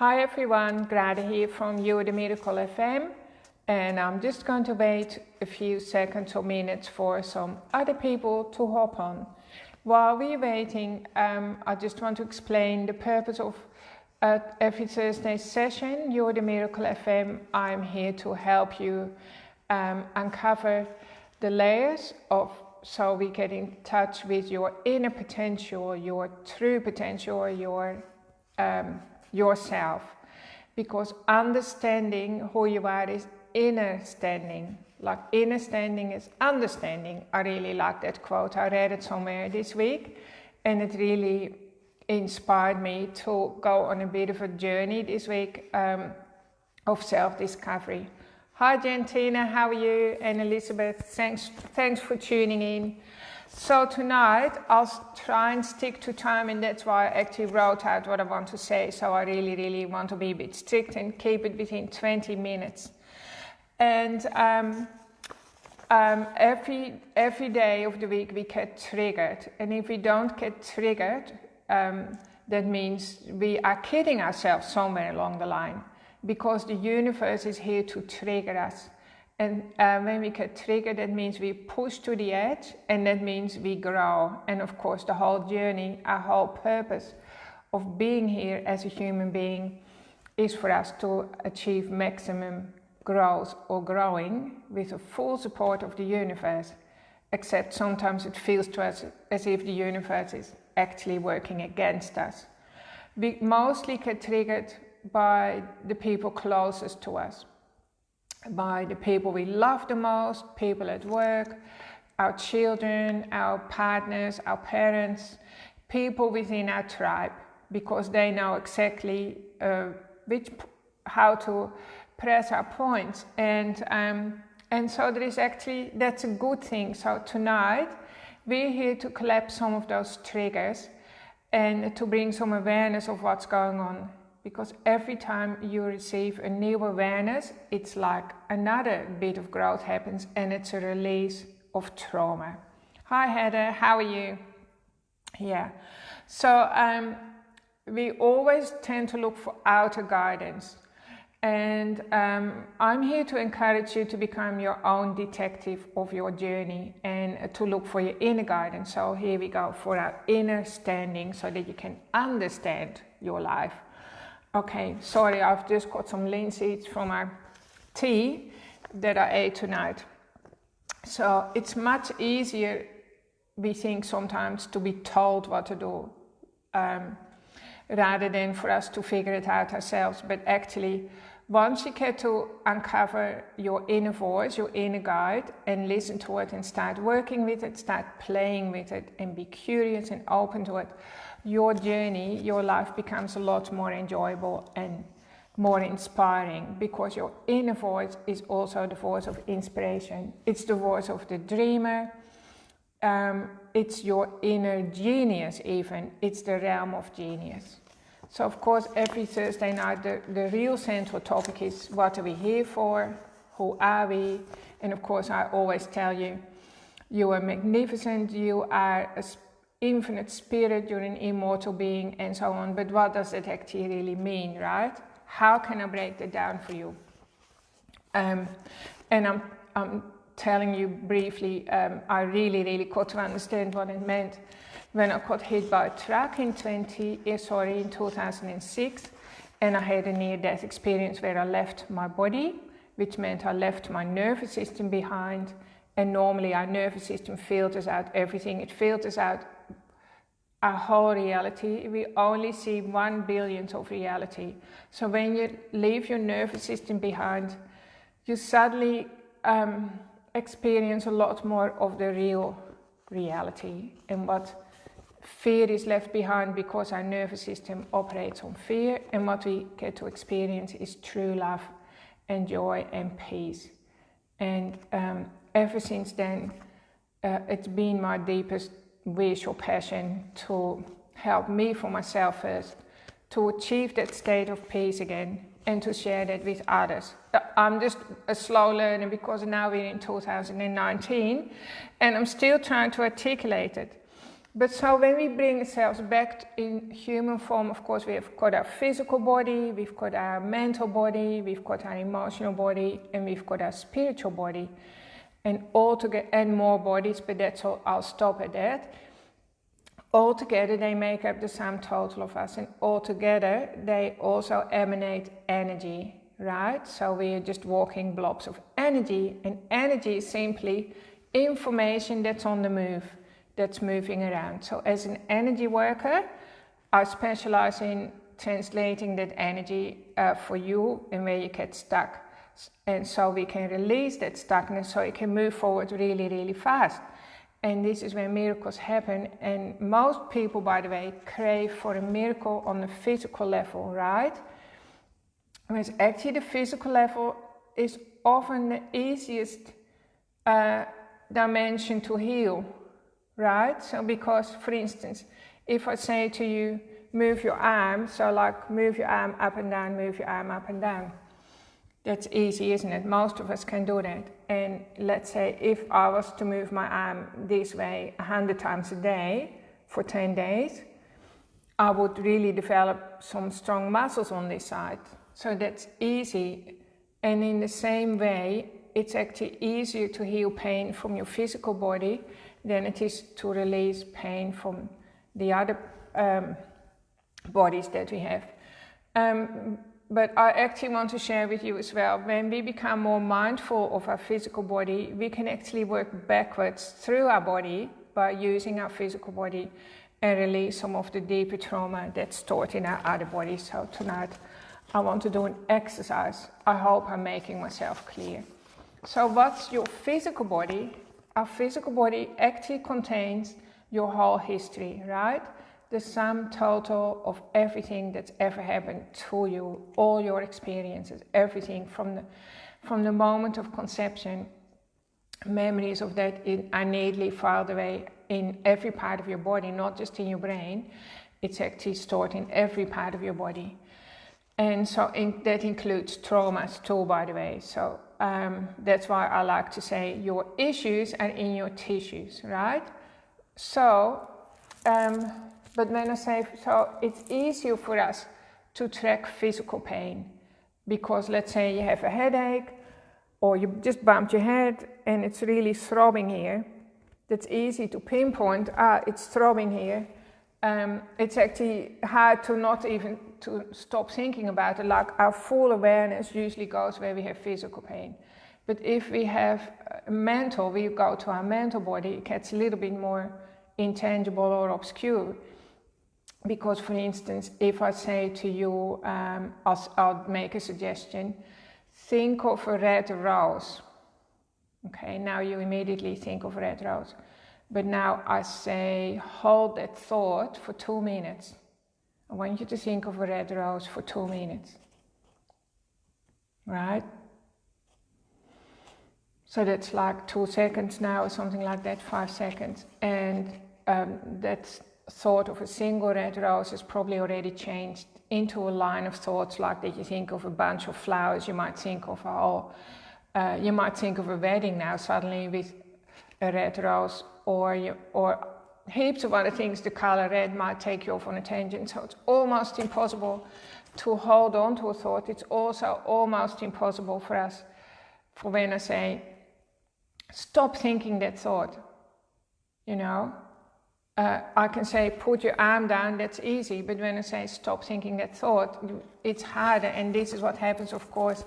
Hi everyone, Grada here from You the Miracle FM, and I'm just going to wait a few seconds or minutes for some other people to hop on. While we're waiting, I just want to explain the purpose of every Thursday session. You the Miracle FM, I'm here to help you uncover the layers of so we get in touch with your inner potential, your true potential, yourself, because understanding who you are is inner standing. Like inner standing is understanding. I really like that quote. I read it somewhere this week and it really inspired me to go on a bit of a journey this week of self-discovery. Hi Gentina, how are you? And Elizabeth, thanks for tuning in. So tonight I'll try and stick to time, and that's why I actually wrote out what I want to say. So I really want to be a bit strict and keep it within 20 minutes. And every day of the week we get triggered, and if we don't get triggered, that means we are kidding ourselves somewhere along the line, because the universe is here to trigger us. And when we get triggered, that means we push to the edge, and that means we grow. And of course, the whole journey, our whole purpose of being here as a human being is for us to achieve maximum growth or growing with the full support of the universe. Except sometimes it feels to us as if the universe is actually working against us. We mostly get triggered by the people closest to us, by the people we love the most, people at work, our children, our partners, our parents, people within our tribe, because they know exactly how to press our points. And so there is actually, that's a good thing. So tonight we're here to collapse some of those triggers and to bring some awareness of what's going on. Because every time you receive a new awareness, it's like another bit of growth happens, and it's a release of trauma. Hi Heather, how are you? Yeah, so we always tend to look for outer guidance. And I'm here to encourage you to become your own detective of your journey and to look for your inner guidance. So here we go for our inner standing, so that you can understand your life. Okay, sorry, I've just got some linseeds from our tea that I ate tonight. So it's much easier, we think sometimes, to be told what to do rather than for us to figure it out ourselves. But actually, once you get to uncover your inner voice, your inner guide, and listen to it and start working with it, start playing with it, and be curious and open to it, your journey, your life becomes a lot more enjoyable and more inspiring, because your inner voice is also the voice of inspiration. It's the voice of the dreamer. It's your inner genius even. It's the realm of genius. So of course, every Thursday night, the real central topic is what are we here for? Who are we? And of course, I always tell you, you are magnificent, you are a infinite spirit, you're an immortal being, and so on. But what does that actually really mean, right? How can I break that down for you? And I'm telling you briefly, I really got to understand what it meant when I got hit by a truck in 2006, and I had a near-death experience where I left my body, which meant I left my nervous system behind. And normally our nervous system filters out everything. It filters out our whole reality. We only see 1/1,000,000th of reality. So when you leave your nervous system behind, you suddenly experience a lot more of the real reality. And what fear is left behind, because our nervous system operates on fear. And what we get to experience is true love and joy and peace. And ever since then, it's been my deepest wish or passion to help me for myself first, to achieve that state of peace again, and to share that with others. I'm just a slow learner, because now we're in 2019 and I'm still trying to articulate it. But so when we bring ourselves back in human form, of course, we've got our physical body, we've got our mental body, we've got our emotional body, and we've got our spiritual body, and all together, and more bodies. But that's all. I'll stop at that. All together, they make up the sum total of us, and all together, they also emanate energy, right? So we are just walking blobs of energy, and energy is simply information that's on the move, that's moving around. So as an energy worker, I specialize in translating that energy for you and where you get stuck. And so we can release that stuckness so it can move forward really, really fast. And this is where miracles happen. And most people, by the way, crave for a miracle on the physical level, right? Whereas actually the physical level is often the easiest dimension to heal, right? So because, for instance, if I say to you, move your arm, so like move your arm up and down, move your arm up and down. That's easy, isn't it? Most of us can do that. And let's say if I was to move my arm this way 100 times a day for 10 days, I would really develop some strong muscles on this side. So that's easy. And in the same way, it's actually easier to heal pain from your physical body than it is to release pain from the other bodies that we have. But I actually want to share with you as well, when we become more mindful of our physical body, we can actually work backwards through our body by using our physical body and release some of the deeper trauma that's stored in our other bodies. So tonight I want to do an exercise. I hope I'm making myself clear. So what's your physical body? Our physical body actually contains your whole history, right? The sum total of everything that's ever happened to you, all your experiences, everything from the moment of conception. Memories of that are neatly filed away in every part of your body, not just in your brain. It's actually stored in every part of your body. And so that includes traumas too, by the way. So that's why I like to say your issues are in your tissues, right? So, but when I say, so it's easier for us to track physical pain because let's say you have a headache or you just bumped your head and it's really throbbing here. That's easy to pinpoint, it's throbbing here. It's actually hard to not even to stop thinking about it. Like our full awareness usually goes where we have physical pain. But if we have mental, we go to our mental body, it gets a little bit more intangible or obscure. Because, for instance, if I say to you, I'll make a suggestion, think of a red rose. Okay, now you immediately think of a red rose. But now I say, hold that thought for 2 minutes. I want you to think of a red rose for 2 minutes. Right? So that's like 2 seconds now, or something like that, 5 seconds. And that's thought of a single red rose has probably already changed into a line of thoughts like that you think of a bunch of flowers, you might think of you might think of a wedding now suddenly with a red rose, or heaps of other things. The color red might take you off on a tangent. So it's almost impossible to hold on to a thought. It's also almost impossible for us, for when I say, stop thinking that thought, you know. I can say, put your arm down, that's easy, but when I say stop thinking that thought, it's harder, and this is what happens, of course,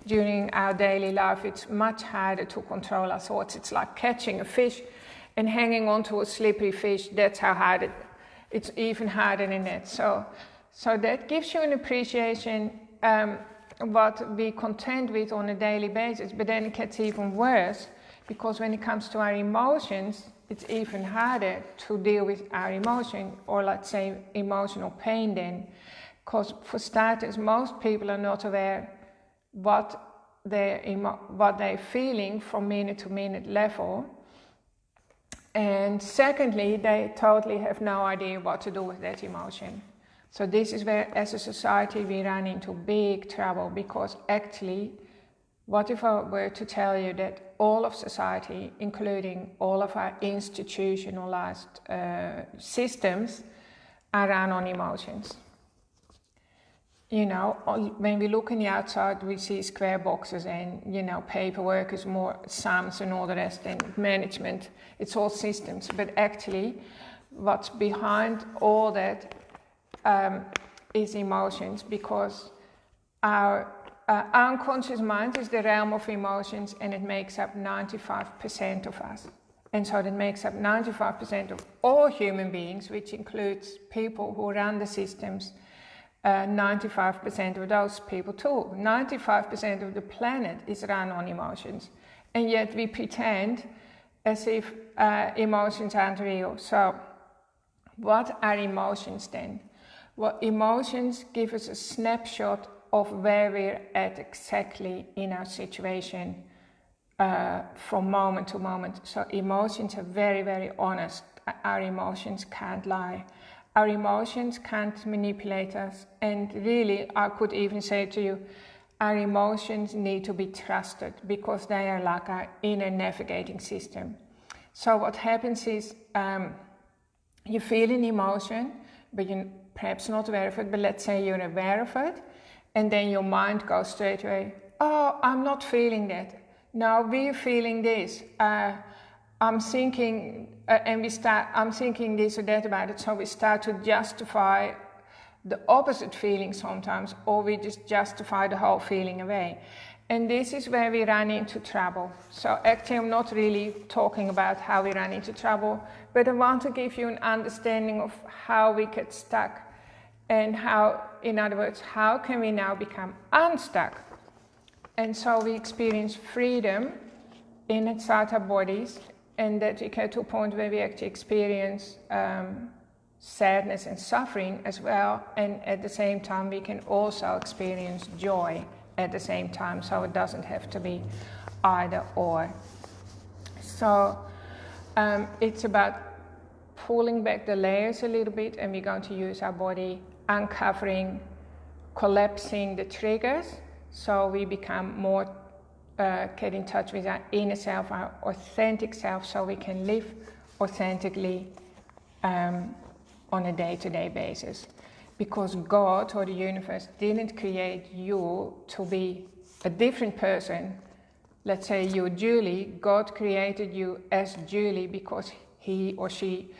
during our daily life. It's much harder to control our thoughts. It's like catching a fish and hanging onto a slippery fish. That's how hard it's even harder than that. So that gives you an appreciation what we contend with on a daily basis, but then it gets even worse, because when it comes to our emotions, it's even harder to deal with our emotion, or let's say emotional pain then. Because for starters, most people are not aware what they're feeling from minute to minute level. And secondly, they totally have no idea what to do with that emotion. So this is where, as a society, we run into big trouble, because actually What if I were to tell you that all of society, including all of our institutionalized systems, are run on emotions? You know, when we look in the outside, we see square boxes and, you know, paperwork is more sums and all the rest, and management, it's all systems. But actually, what's behind all that is emotions, because our unconscious mind is the realm of emotions, and it makes up 95% of us. And so that makes up 95% of all human beings, which includes people who run the systems. 95% of those people too. 95% of the planet is run on emotions. And yet we pretend as if emotions aren't real. So what are emotions then? Well, emotions give us a snapshot of where we're at exactly in our situation from moment to moment. So emotions are very, very honest. Our emotions can't lie. Our emotions can't manipulate us. And really, I could even say to you, our emotions need to be trusted, because they are like our inner navigating system. So what happens is you feel an emotion, but you're perhaps not aware of it, but let's say you're aware of it, and then your mind goes straight away, oh, I'm not feeling that. No, we're feeling this. I'm thinking, I'm thinking this or that about it, so we start to justify the opposite feeling sometimes, or we just justify the whole feeling away. And this is where we run into trouble. So actually I'm not really talking about how we run into trouble, but I want to give you an understanding of how we get stuck, and how, in other words, how can we now become unstuck? And so we experience freedom inside our bodies, and that we get to a point where we actually experience sadness and suffering as well, and at the same time we can also experience joy at the same time, so it doesn't have to be either or. So it's about pulling back the layers a little bit, and we're going to use our body, uncovering, collapsing the triggers, so we become more get in touch with our inner self, our authentic self, so we can live authentically on a day-to-day basis. Because God or the universe didn't create you to be a different person. Let's say you're Julie. God created you as Julie because he or she,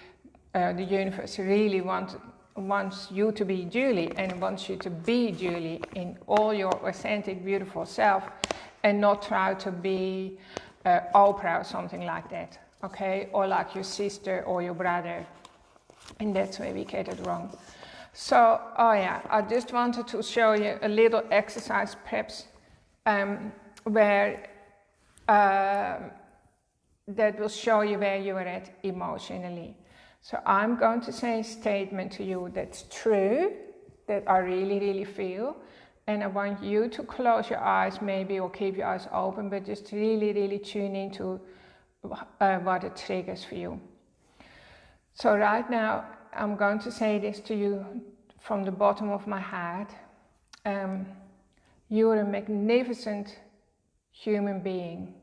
the universe, really wants you to be Julie, and wants you to be Julie in all your authentic, beautiful self, and not try to be Oprah or something like that, okay? Or like your sister or your brother. And that's where we get it wrong. So, I just wanted to show you a little exercise, perhaps, where that will show you where you are at emotionally. So I'm going to say a statement to you that's true, that I really, really feel. And I want you to close your eyes maybe, or keep your eyes open, but just really, really tune into what it triggers for you. So right now, I'm going to say this to you from the bottom of my heart. You're a magnificent human being.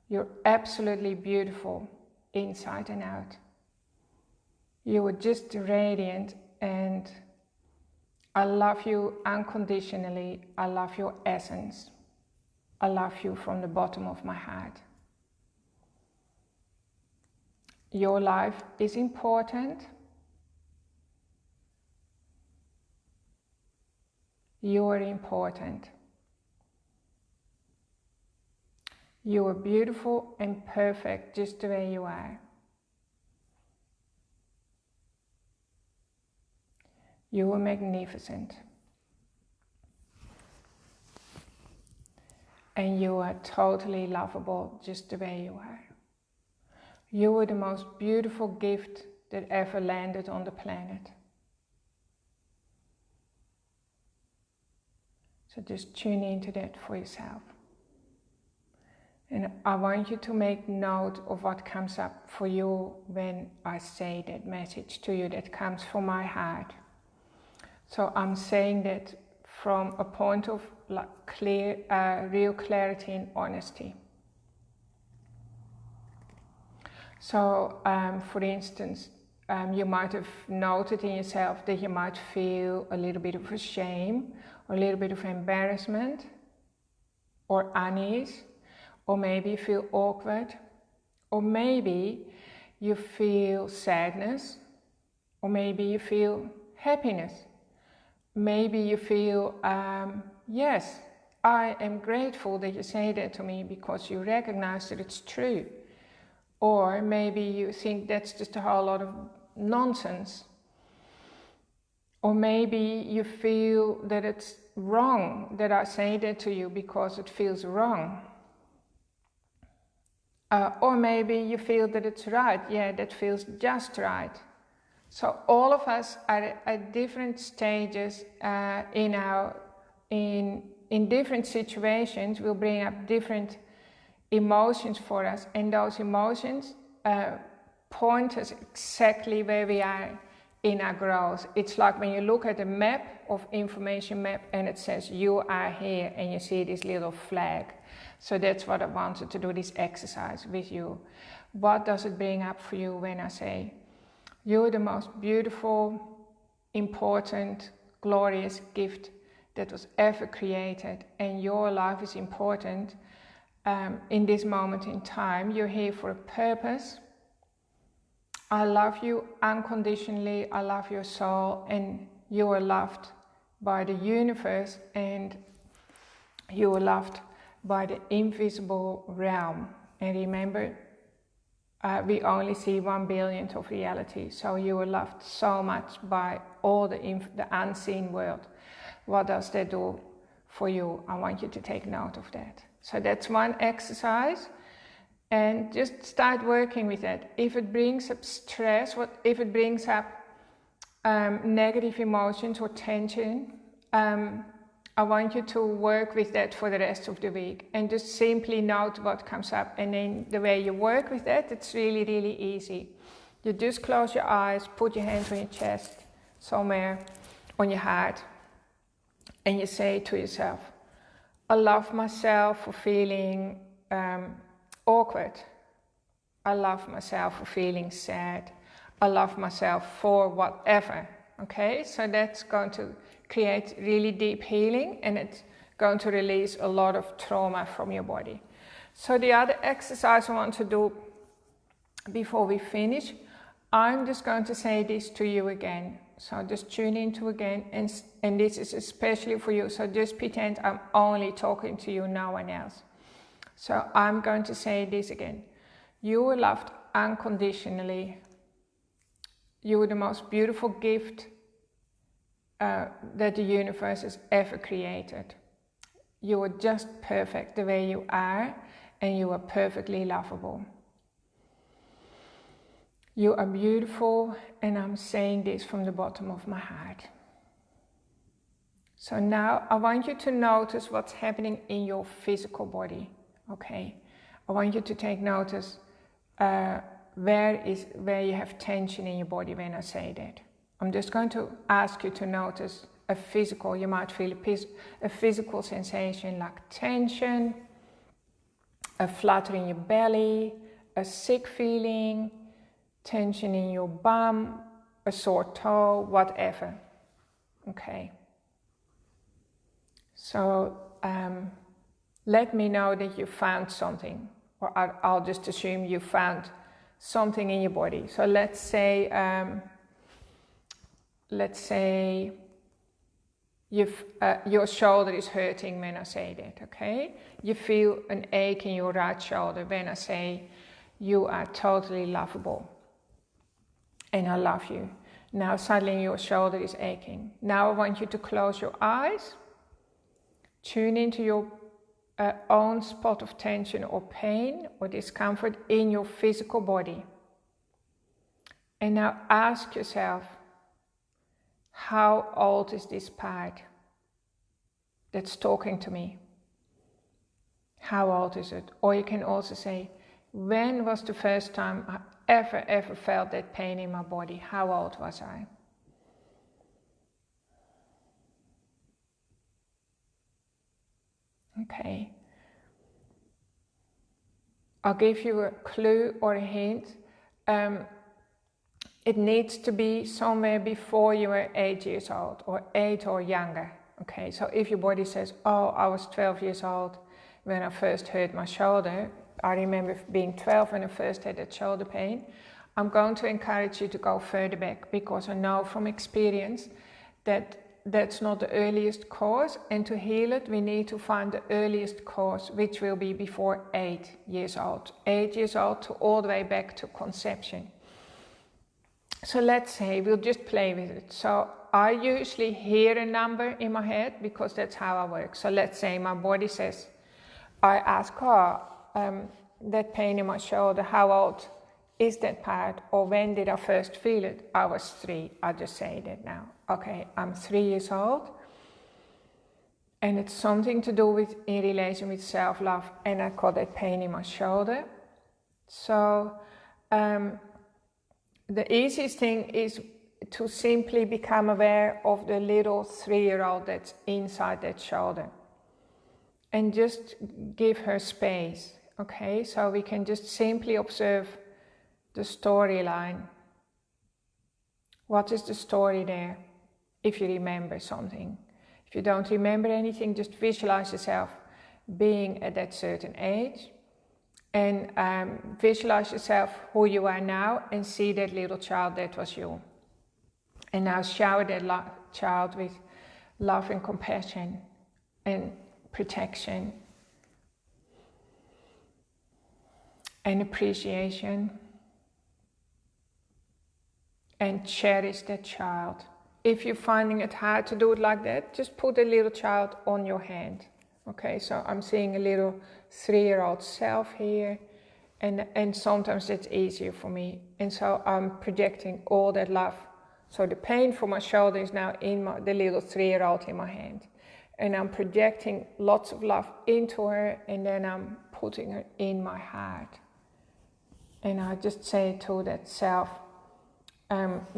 You're absolutely beautiful inside and out. You are just radiant, and I love you unconditionally. I love your essence. I love you from the bottom of my heart. Your life is important. You are important. You are beautiful and perfect just the way you are. You are magnificent. And you are totally lovable just the way you are. You are the most beautiful gift that ever landed on the planet. So just tune into that for yourself. And I want you to make note of what comes up for you when I say that message to you that comes from my heart. So I'm saying that from a point of real clarity and honesty. So, for instance, you might have noted in yourself that you might feel a little bit of shame, or a little bit of embarrassment, or unease, or maybe you feel awkward, or maybe you feel sadness, or maybe you feel happiness. Maybe you feel, yes, I am grateful that you say that to me because you recognize that it's true. Or maybe you think that's just a whole lot of nonsense. Or maybe you feel that it's wrong that I say that to you because it feels wrong. Or maybe you feel that it's right, yeah, that feels just right. So all of us are at different stages in different situations will bring up different emotions for us, and those emotions point us exactly where we are in our growth. It's like when you look at a map of information map and it says you are here and you see this little flag. So that's what I wanted to do, this exercise with you. What does it bring up for you when I say you're the most beautiful, important, glorious gift that was ever created, and your life is important in this moment in time. You're here for a purpose. I love you unconditionally. I love your soul, and you are loved by the universe, and you are loved by the invisible realm. And remember, we only see 1 billionth of reality, so you are loved so much by all the unseen world. What does that do for you? I want you to take note of that. So that's one exercise, and just start working with that. If it brings up stress, if it brings up negative emotions or tension, I want you to work with that for the rest of the week and just simply note what comes up. And then the way you work with that, it's really, really easy. You just close your eyes, put your hands on your chest, somewhere on your heart, and you say to yourself, I love myself for feeling awkward. I love myself for feeling sad. I love myself for whatever. Okay, so that's going to create really deep healing, and it's going to release a lot of trauma from your body. So the other exercise I want to do before we finish, I'm just going to say this to you again. So just tune into again, and this is especially for you. So just pretend I'm only talking to you, no one else. So I'm going to say this again. You are loved unconditionally. You are the most beautiful gift that the universe has ever created. You are just perfect the way you are, and you are perfectly lovable. You are beautiful, and I'm saying this from the bottom of my heart. So now I want you to notice what's happening in your physical body, okay? I want you to take notice where you have tension in your body when I say that. I'm just going to ask you to notice you might feel a physical sensation like tension, a flutter in your belly, a sick feeling, tension in your bum, a sore toe, whatever. Okay. So let me know that you found something, or I'll just assume you found something in your body. So let's say your shoulder is hurting when I say that, okay? You feel an ache in your right shoulder when I say you are totally lovable and I love you. Now suddenly your shoulder is aching. Now I want you to close your eyes, tune into your own spot of tension or pain or discomfort in your physical body. And now ask yourself, how old is this part that's talking to me? How old is it? Or you can also say, when was the first time I ever felt that pain in my body? How old was I? Okay. I'll give you a clue or a hint. It needs to be somewhere before you were 8 years old, or 8 or younger. Okay, so if your body says, oh, I was 12 years old when I first hurt my shoulder, I remember being 12 when I first had that shoulder pain, I'm going to encourage you to go further back, because I know from experience that that's not the earliest cause, and to heal it we need to find the earliest cause, which will be before 8 years old. 8 years old to all the way back to conception. So let's say we'll just play with it. So I usually hear a number in my head because that's how I work. So let's say my body says, I ask, that pain in my shoulder, how old is that part? Or when did I first feel it? I was 3. I'll just say that now. Okay, I'm 3 years old. And it's something to do with, in relation with self-love. And I call that pain in my shoulder. So, the easiest thing is to simply become aware of the little 3-year-old that's inside that shoulder. And just give her space, okay? So we can just simply observe the storyline. What is the story there? If you remember something. If you don't remember anything, just visualize yourself being at that certain age. And visualize yourself who you are now, and see that little child that was you. And now shower that child with love and compassion and protection and appreciation. And cherish that child. If you're finding it hard to do it like that, just put a little child on your hand. Okay, so I'm seeing a little 3-year-old self here, and sometimes it's easier for me. And so I'm projecting all that love. So the pain for my shoulder is now in the little 3-year-old in my hand. And I'm projecting lots of love into her, and then I'm putting her in my heart. And I just say to that self,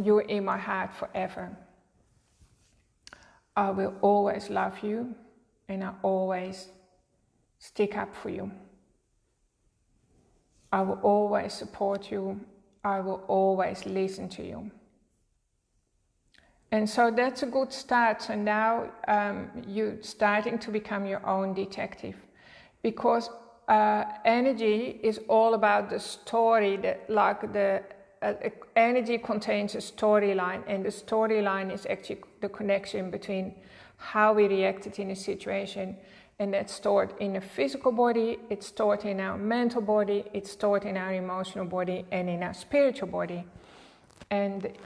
you're in my heart forever. I will always love you. And I always stick up for you. I will always support you. I will always listen to you. And so that's a good start. So now you're starting to become your own detective. Because energy is all about the story. Energy contains a storyline. And the storyline is actually the connection between how we reacted in a situation, and that's stored in a physical body, it's stored in our mental body, it's stored in our emotional body, and in our spiritual body. And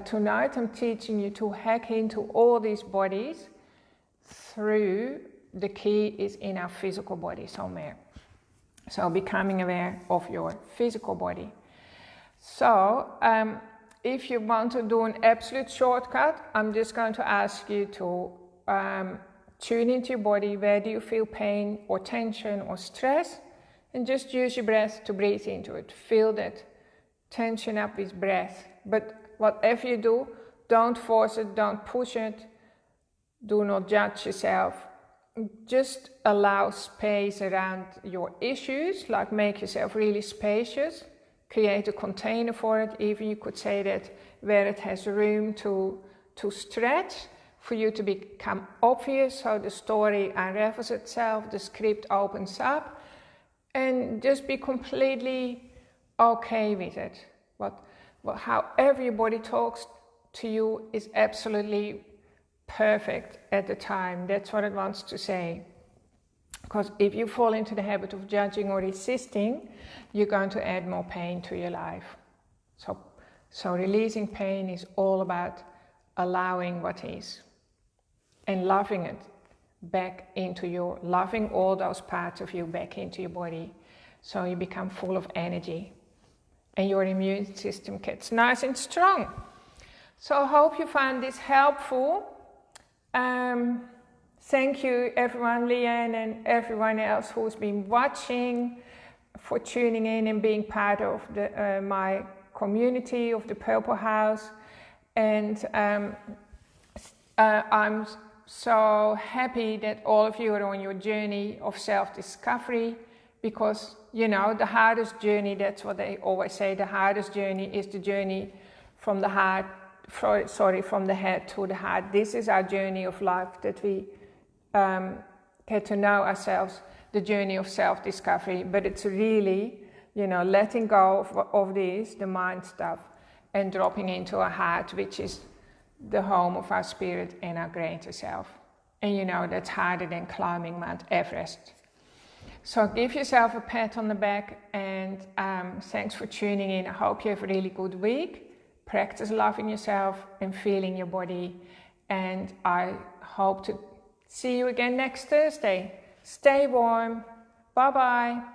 tonight I'm teaching you to hack into all these bodies through, the key is in our physical body somewhere. So becoming aware of your physical body. So if you want to do an absolute shortcut, I'm just going to ask you to tune into your body. Where do you feel pain or tension or stress? And just use your breath to breathe into it. Feel that tension up with breath. But whatever you do, don't force it, don't push it. Do not judge yourself. Just allow space around your issues, like make yourself really spacious. Create a container for it. Even you could say that where it has room to stretch, for you to become obvious, so the story unravels itself, the script opens up, and just be completely okay with it. However your body talks to you is absolutely perfect at the time. That's what it wants to say. Because if you fall into the habit of judging or resisting, you're going to add more pain to your life. So releasing pain is all about allowing what is. And loving it back into loving all those parts of you back into your body. So you become full of energy. And your immune system gets nice and strong. So I hope you find this helpful. Thank you everyone, Leanne and everyone else who's been watching, for tuning in and being part of my community of the Purple House. And I'm so happy that all of you are on your journey of self-discovery, because, you know, the hardest journey, that's what they always say, the hardest journey is the journey from the heart, from the head to the heart. This is our journey of life, that we get to know ourselves, the journey of self-discovery. But it's really, you know, letting go of this, the mind stuff, and dropping into our heart, which is the home of our spirit and our greater self. And you know, that's harder than climbing Mount Everest. So give yourself a pat on the back, and thanks for tuning in. I hope you have a really good week. Practice loving yourself and feeling your body. And I hope to see you again next Thursday. Stay warm. Bye-bye.